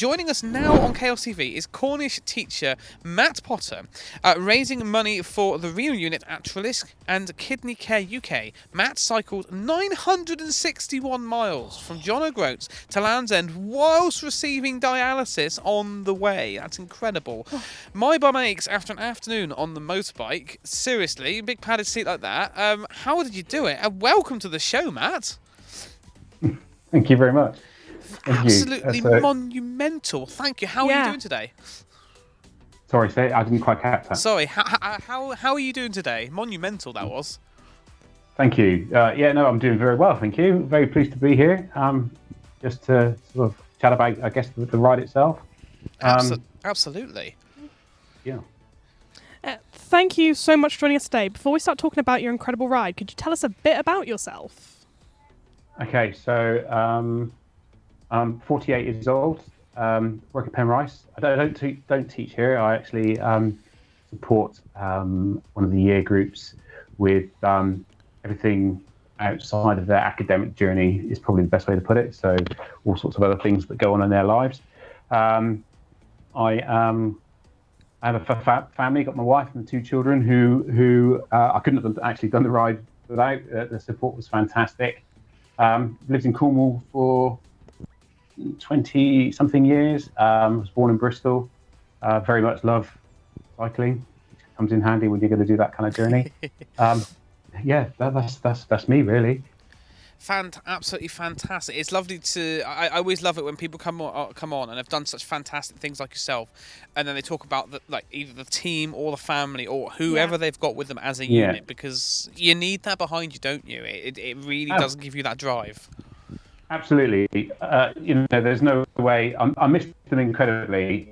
Joining us now on Chaos TV is Cornish teacher Matt Potter, raising money for the Renal Unit at Treliske and Kidney Care UK. Matt cycled 961 miles from John O'Groats to Land's End whilst receiving dialysis on the way. That's incredible. My bum aches after an afternoon on the motorbike. Seriously, big padded seat like that. How did you do it? Welcome to the show, Matt. Thank you very much. Absolutely monumental. Thank you. How are you doing today? Sorry, I didn't quite catch that. Sorry, how are you doing today? Monumental, that was. Thank you. I'm doing very well, thank you. Very pleased to be here. Just to sort of chat about, I guess, the ride itself. Absolutely. Yeah. Thank you so much for joining us today. Before we start talking about your incredible ride, could you tell us a bit about yourself? Okay, so I'm 48 years old. Work at Penrice. I don't teach here. I actually support one of the year groups with everything outside of their academic journey is probably the best way to put it. So all sorts of other things that go on in their lives. I have a family, got my wife and 2 children who I couldn't have actually done the ride without. The support was fantastic. Lived in Cornwall for 20-something years. Was born in Bristol. Very much love cycling. It comes in handy when you're going to do that kind of journey. That's me, really. Absolutely fantastic. It's lovely to. I always love it when people come on and have done such fantastic things like yourself, and then they talk about either the team or the family or whoever they've got with them as a unit, because you need that behind you, don't you? It really does give you that drive. Absolutely. There's no way. I miss them incredibly.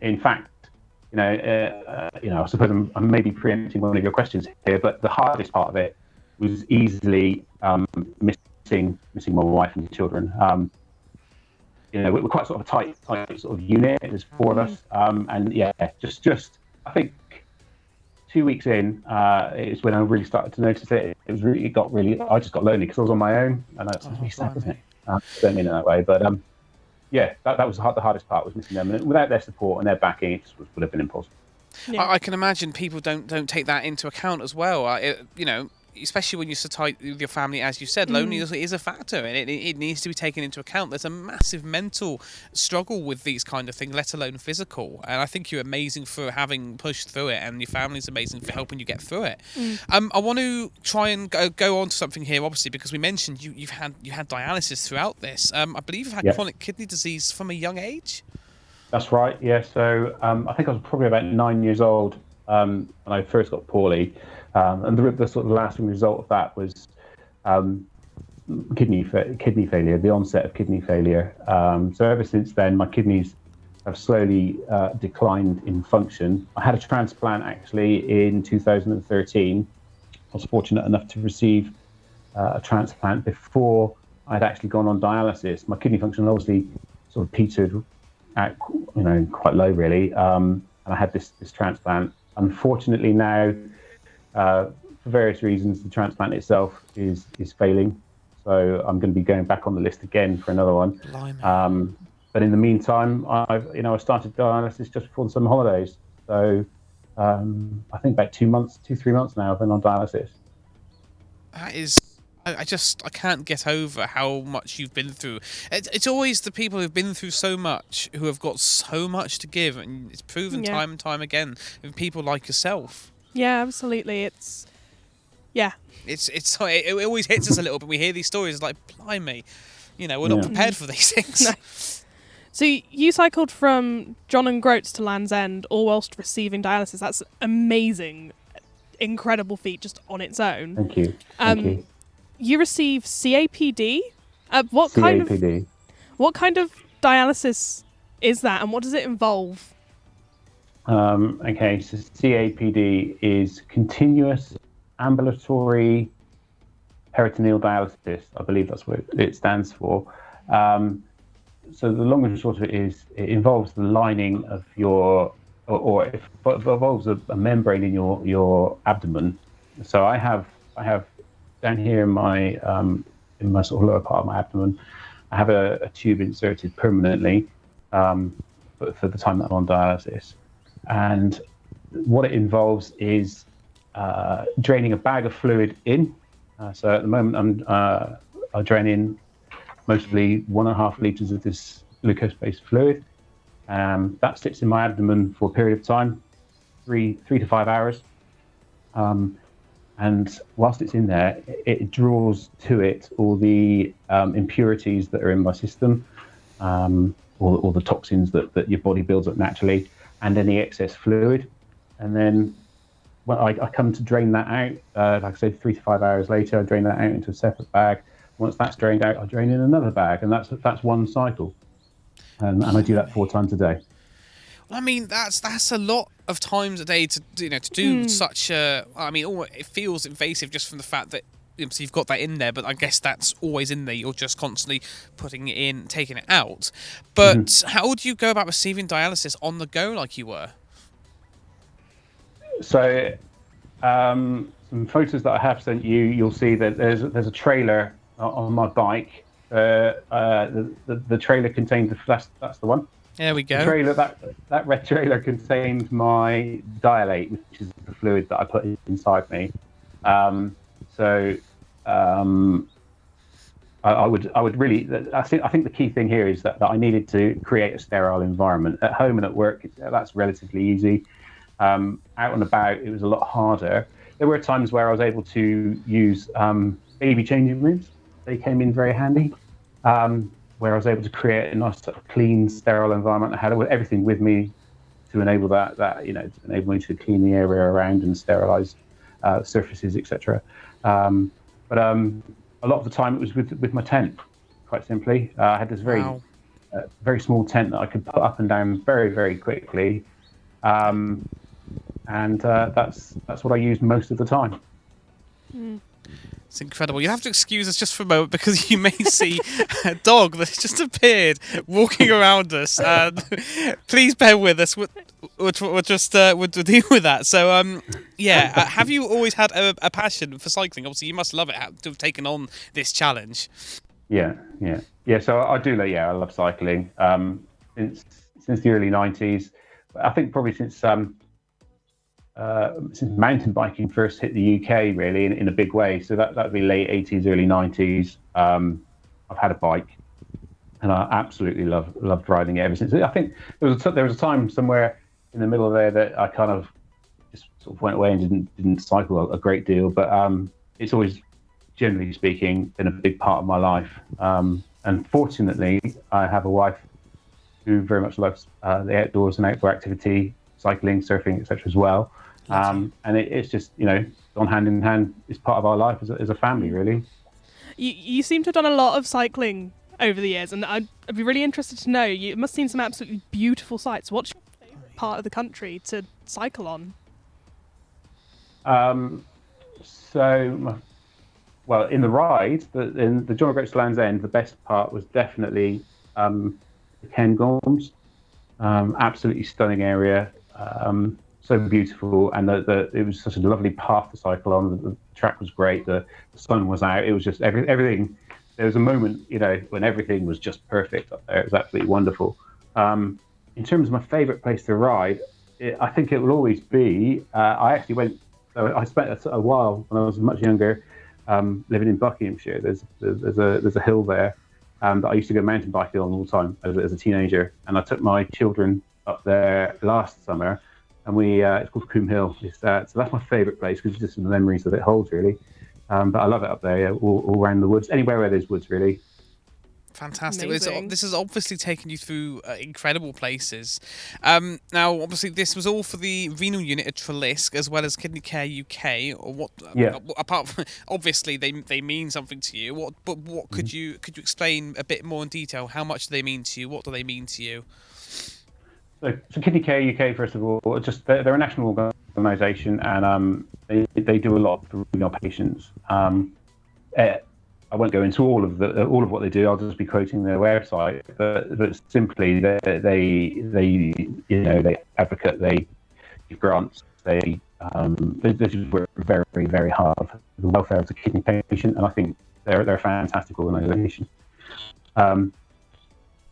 In fact, I suppose I'm maybe preempting one of your questions here, but the hardest part of it was easily missing my wife and children. We're quite sort of a tight sort of unit. There's 4 of us, and just I think 2 weeks in is when I really started to notice it. I just got lonely because I was on my own, and that's really sad, isn't it? I don't mean it that way, but that was the hardest part, was missing them, and without their support and their backing, it just would have been impossible. Yeah. I can imagine people don't take that into account as well. Especially when you're so tight with your family, as you said, loneliness is a factor, and it needs to be taken into account. There's a massive mental struggle with these kind of things, let alone physical. And I think you're amazing for having pushed through it, and your family's amazing for helping you get through it. I want to try and go on to something here, obviously, because we mentioned you had dialysis throughout this. I believe you've had chronic kidney disease from a young age. That's right. Yeah. So I think I was probably about 9 years old when I first got poorly. And the sort of lasting result of that was kidney failure, the onset of kidney failure. So ever since then, my kidneys have slowly declined in function. I had a transplant actually in 2013. I was fortunate enough to receive a transplant before I'd actually gone on dialysis. My kidney function obviously sort of petered out, quite low really. And I had this transplant. Unfortunately now, for various reasons, the transplant itself is failing, so I'm going to be going back on the list again for another one. But in the meantime, I started dialysis just before the summer holidays, so I think about 3 months now I've been on dialysis. That is, I can't get over how much you've been through. It's always the people who've been through so much who have got so much to give, and it's proven time and time again with people like yourself. Yeah, absolutely. It always hits us a little bit. We hear these stories like, blimey, we're not prepared for these things. No. So you cycled from John and Groats to Land's End, all whilst receiving dialysis. That's amazing, incredible feat just on its own. Thank you. Thank you. You receive CAPD. What kind of dialysis is that, and what does it involve? Okay, so CAPD is continuous ambulatory peritoneal dialysis. I believe that's what it stands for. So the long and short of it is, it involves the lining of it involves a membrane in your abdomen. So I have down here in my sort of lower part of my abdomen, I have a tube inserted permanently. for the time that I'm on dialysis. And what it involves is draining a bag of fluid in. So at the moment, I drain in mostly 1.5 litres of this glucose-based fluid. That sits in my abdomen for a period of time, 3 to 5 hours. And whilst it's in there, it draws to it all the impurities that are in my system, all the toxins that your body builds up naturally, and any excess fluid. And then when I come to drain that out, like I said, 3 to 5 hours later, I drain that out into a separate bag. Once that's drained out, I drain in another bag, and that's one cycle. And I do that 4 times a day. I mean, that's a lot of times a day to do such a. I mean, it feels invasive just from the fact that so you've got that in there, but I guess that's always in there. You're just constantly putting it in, taking it out. But how would you go about receiving dialysis on the go like you were? So, some photos that I have sent you, you'll see that there's a trailer on my bike. The trailer contained that's the one. There we go. The trailer, that red trailer contained my dialate, which is the fluid that I put inside me. I would really. I think the key thing here is that I needed to create a sterile environment. At home and at work, that's relatively easy. Out and about, it was a lot harder. There were times where I was able to use baby changing rooms. They came in very handy. Where I was able to create a nice sort of clean, sterile environment. I had everything with me to enable to enable me to clean the area around and sterilize surfaces, etc. But a lot of the time it was with my tent, quite simply. I had this very small tent that I could put up and down very, very quickly, and that's what I used most of the time. It's incredible. You have to excuse us just for a moment because you may see a dog that's just appeared walking around us. Please bear with us. We'll deal with that. So, have you always had a passion for cycling? Obviously, you must love it to have taken on this challenge. Yeah. So I do. I love cycling. Since the early 90s, I think probably since mountain biking first hit the UK, really, in a big way. So that would be late 80s, early 90s. I've had a bike, and I absolutely loved riding it ever since. I think there was a time somewhere in the middle there that I kind of just sort of went away and didn't cycle a great deal. But it's always, generally speaking, been a big part of my life. And fortunately, I have a wife who very much loves the outdoors and outdoor activity, cycling, surfing, etc. as well. And it's just, gone hand in hand. It's part of our life as a family, really. You seem to have done a lot of cycling over the years, and I'd be really interested to know, you must have seen some absolutely beautiful sights. What's your favourite part of the country to cycle on? In the ride, in the John O'Groats to Land's End, the best part was definitely the Cairngorms. Absolutely stunning area. So beautiful, and it was such a lovely path to cycle on. The track was great. The sun was out. It was just everything. There was a moment, when everything was just perfect up there. It was absolutely wonderful. In terms of my favourite place to ride, I think it will always be. I actually went. I spent a while when I was much younger, living in Buckinghamshire. There's a hill there that I used to go mountain biking on all the time as a teenager, and I took my children up there last summer. And it's called Coombe Hill. So that's my favourite place because just the memories that it holds, really. But I love it up there, all around the woods, anywhere where there's woods, really. Fantastic. This has obviously taken you through incredible places. Now, obviously, this was all for the Renal Unit at Treliske as well as Kidney Care UK. Or what? Yeah. Apart from obviously they mean something to you. What could you explain a bit more in detail? How much do they mean to you? What do they mean to you? So Kidney Care UK, first of all, they're a national organisation, and they do a lot for renal patients. I won't go into all of what they do. I'll just be quoting their website, but simply they advocate, they give grants, they just work very, very hard for the welfare of the kidney patient, and I think they're a fantastic organisation.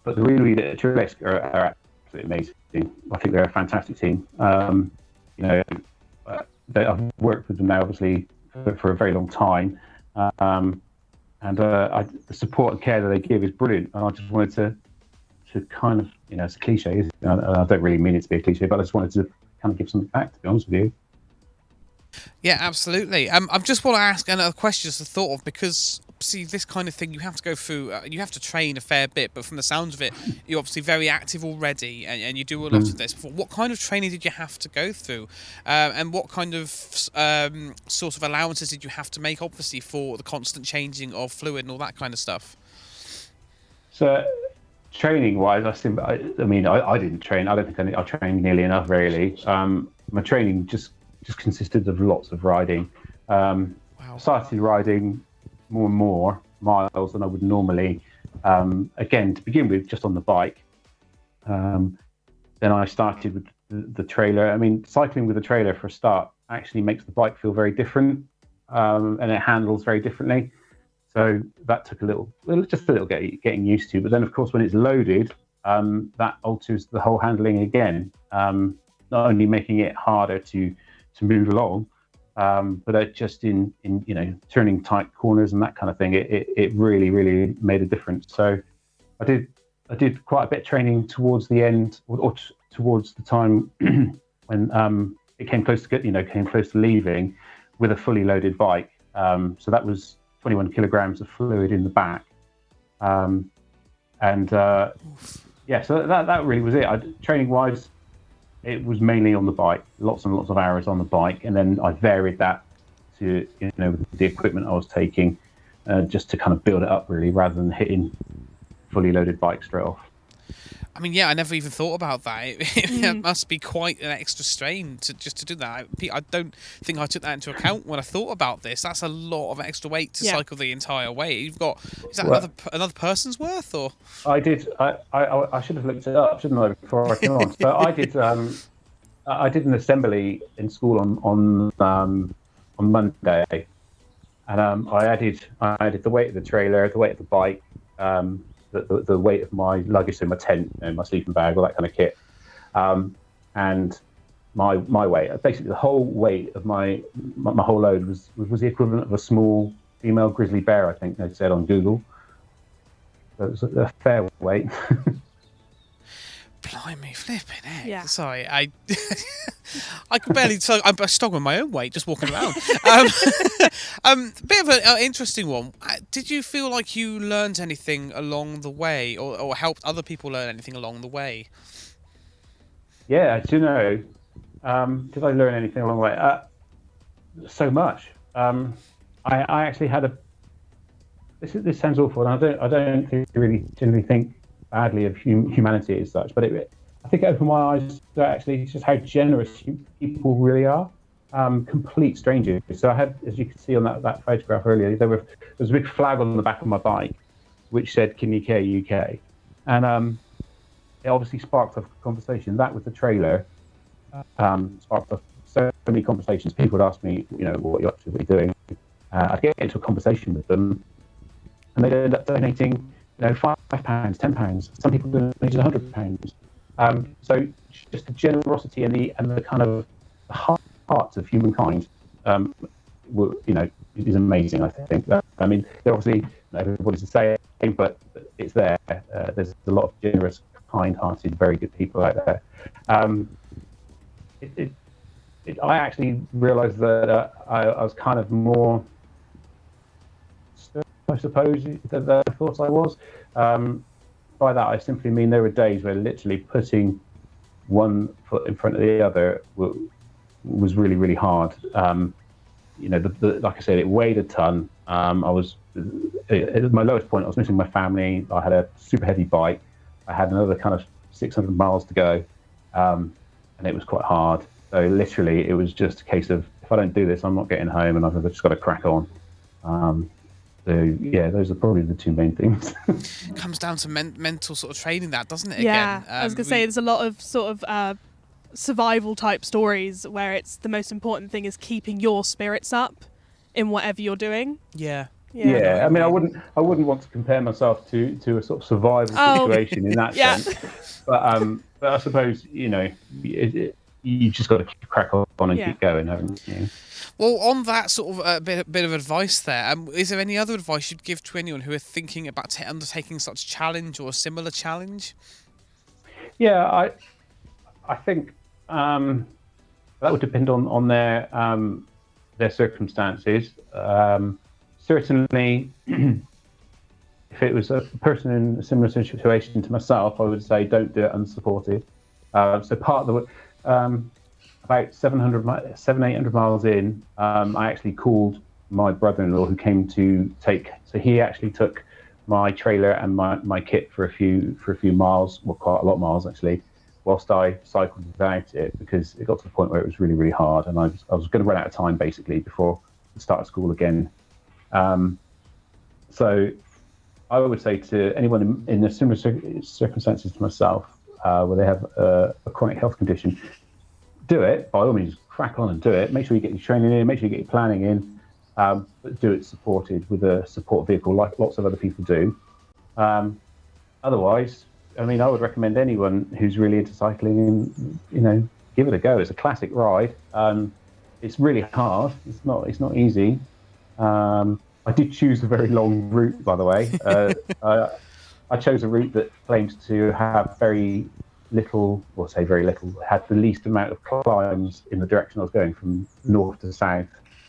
but the really Treliske are absolutely amazing. I think they're a fantastic team. I've worked with them now, obviously, for a very long time, and the support and care that they give is brilliant. And I just wanted to kind of, it's a cliche, isn't it? I don't really mean it to be a cliche, but I just wanted to kind of give something back, to be honest with you. Yeah, absolutely. I just want to ask another question, just a thought of, because obviously this kind of thing you have to go through, you have to train a fair bit, but from the sounds of it, you're obviously very active already, and you do a lot of this. What kind of training did you have to go through, and what kind of sort of allowances did you have to make, obviously, for the constant changing of fluid and all that kind of stuff? So, training-wise, I didn't train. I don't think I trained nearly enough, really. My training just consisted of lots of riding. Wow. I started riding more and more miles than I would normally. Again, to begin with, just on the bike. Then I started with the trailer. I mean, cycling with a trailer for a start actually makes the bike feel very different, and it handles very differently. So that took just a little getting used to. But then, of course, when it's loaded, that alters the whole handling again. Not only making it harder to move along, but just in turning tight corners and that kind of thing, it really, really made a difference. So I did quite a bit of training towards the end, or towards the time when it came close to leaving, with a fully loaded bike. So that was 21 kilograms of fluid in the back, so that really was it. Training wise, it was mainly on the bike, lots and lots of hours on the bike, and then I varied that to with the equipment I was taking, just to kind of build it up, really, rather than hitting fully loaded bike straight off. I mean, yeah, I never even thought about that. It must be quite an extra strain to do that. I don't think I took that into account when I thought about this. That's a lot of extra weight to cycle the entire way. Is that another person's worth, or? I did. I should have looked it up, shouldn't I, before I came on? So I did. I did an assembly in school on Monday, and I added the weight of the trailer, the weight of the bike, the weight of my luggage in my tent, my sleeping bag, all that kind of kit, and my weight. Basically, the whole weight of my whole load was the equivalent of a small female grizzly bear, I think they said on Google. So it was a fair weight. Blimey, flipping heck. Yeah. Sorry, I could barely tell. I'm struggling with my own weight just walking around. Bit of an interesting one. Did you feel like you learned anything along the way, or helped other people learn anything along the way? Yeah, do you know? Did I learn anything along the way? So much. I actually had This sounds awful, and I don't really generally think badly of humanity as such, but I think it opened my eyes to actually just how generous people really are. Complete strangers. So I had, as you can see on that photograph earlier, there was a big flag on the back of my bike which said Kidney Care UK, and it obviously sparked a conversation. That with the trailer sparked so many conversations. People would ask me, what you're up to, what you're doing. I'd get into a conversation with them, and they'd end up donating, £5, £10. Some people donated £100. So just the generosity and the kind of hearts of humankind, is amazing. I think. I mean, they're obviously everybody's the same, but it's there. There's a lot of generous, kind-hearted, very good people out there. I actually realised that I was kind of more, I suppose, than I thought I was. By that, I simply mean there were days where literally putting one foot in front of the other was really, really hard. Like I said, it weighed a ton. I was at my lowest point. I was missing my family. I had a super heavy bike. I had another kind of 600 miles to go, and it was quite hard. So literally, it was just a case of, if I don't do this, I'm not getting home, and I've just got to crack on. So yeah, those are probably the two main things. It comes down to mental sort of training, that, doesn't it? Yeah, again? I was gonna say there's a lot of sort of survival type stories where it's the most important thing is keeping your spirits up in whatever you're doing. Yeah. Yeah. You know what I mean, mean? I wouldn't want to compare myself to a sort of survival Oh, situation in that yeah. sense. But I suppose you just got to crack on and Yeah. keep going, haven't you? Well, on that sort of bit of advice there, is there any other advice you'd give to anyone who are thinking about undertaking such challenge or a similar challenge? Yeah, I think that would depend on their circumstances. Certainly, if it was a person in a similar situation to myself, I would say don't do it unsupported. So part of the about 800 miles in, I actually called my brother-in-law who came to take. So he actually took my trailer and my kit for a few miles, well, quite a lot of miles actually, whilst I cycled without it, because it got to the point where it was really, really hard, and I was going to run out of time basically before the start of school again. So I would say to anyone in a similar circumstances to myself, where they have a chronic health condition, do it, by all means, crack on and do it. Make sure you get your training in, make sure you get your planning in, but do it supported with a support vehicle like lots of other people do. Otherwise, I mean, I would recommend anyone who's really into cycling and, give it a go. It's a classic ride. It's really hard. It's not easy. I did choose a very long route, by the way. I chose a route that claims to have very little, or say very little, had the least amount of climbs in the direction I was going from north to south.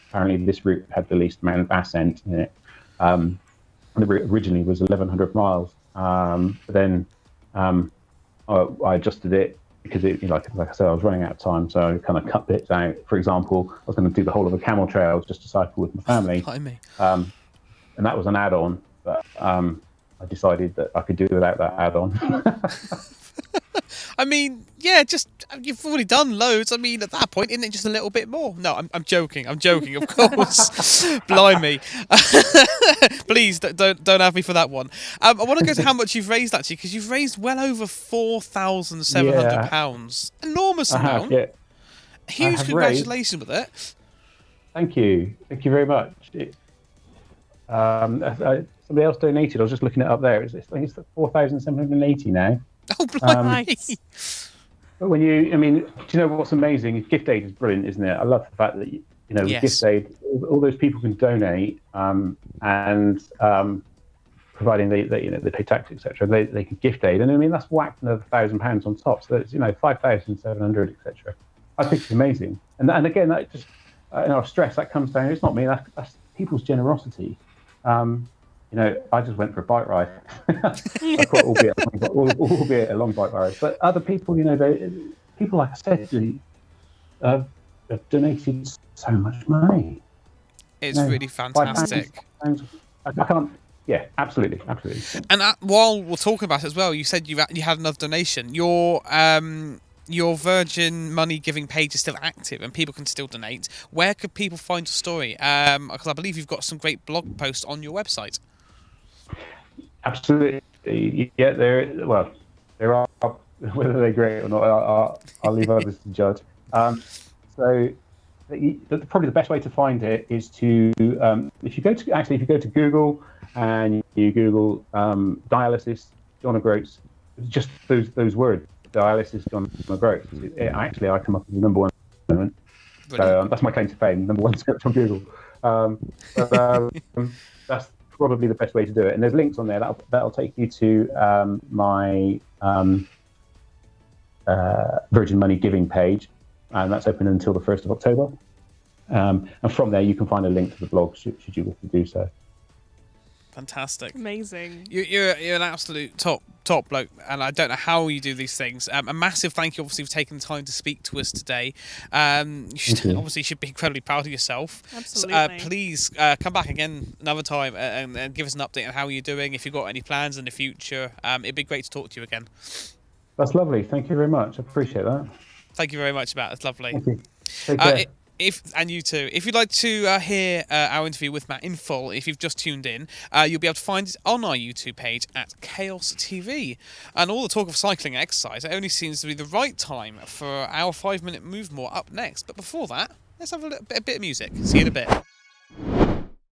Apparently this route had the least amount of ascent in it. And the route originally was 1,100 miles. But then I adjusted it because, like I said, I was running out of time, so I kind of cut bits out. For example, I was going to do the whole of the camel trails just to cycle with my family. And that was an add-on, but I decided that I could do without that add-on. I mean, yeah, just you've already done loads. I mean, at that point, isn't it just a little bit more? No, I'm joking. I'm joking, of course. Blimey, please don't have me for that one. I want to go to how much you've raised actually, because you've raised well over £4,700. Enormous amount. Yeah. Huge congratulations with it. Thank you very much. Somebody else donated. I was just looking it up there. I think it's 4,780 now. Oh, blimey. But when do you know what's amazing? Gift aid is brilliant, isn't it? I love the fact that with Yes. gift aid, all those people can donate, and providing they pay tax, etc. They can gift aid, and I mean that's whacked another £1,000 on top. So that's 5,700, etc. I think it's amazing, and again that just stress that comes down. It's not me. That's people's generosity. I just went for a bike ride. albeit a long bike ride. But other people, people like I said, have donated so much money. It's really fantastic. I can't. Yeah, absolutely. And while we're talking about it as well, you said you had another donation. Your Virgin Money giving page is still active and people can still donate. Where could people find your story? Because I believe you've got some great blog posts on your website. Absolutely. Yeah, there are, whether they're great or not, I'll leave others to judge. So probably the best way to find it is to, if you go to Google and you Google dialysis, John O'Groats, just those words, dialysis, John O'Groats, actually I come up with the number one moment. So that's my claim to fame, number one search on Google. That's probably the best way to do it. And there's links on there that'll take you to my Virgin Money giving page, and that's open until the 1st of October. And from there, you can find a link to the blog should you wish to do so. Fantastic. Amazing. You're an absolute top bloke, and I don't know how you do these things. A massive thank you, obviously, for taking the time to speak to us today. You should be incredibly proud of yourself. Absolutely. Please come back again another time and give us an update on how you're doing. If you've got any plans in the future, it'd be great to talk to you again. That's lovely. Thank you very much. I appreciate that. Thank you very much, Matt. It's lovely. Thank you. Take care. And you too. If you'd like to hear our interview with Matt in full, if you've just tuned in, you'll be able to find it on our YouTube page at Chaos TV. And all the talk of cycling and exercise, it only seems to be the right time for our 5-minute move more up next. But before that, let's have a bit of music. See you in a bit.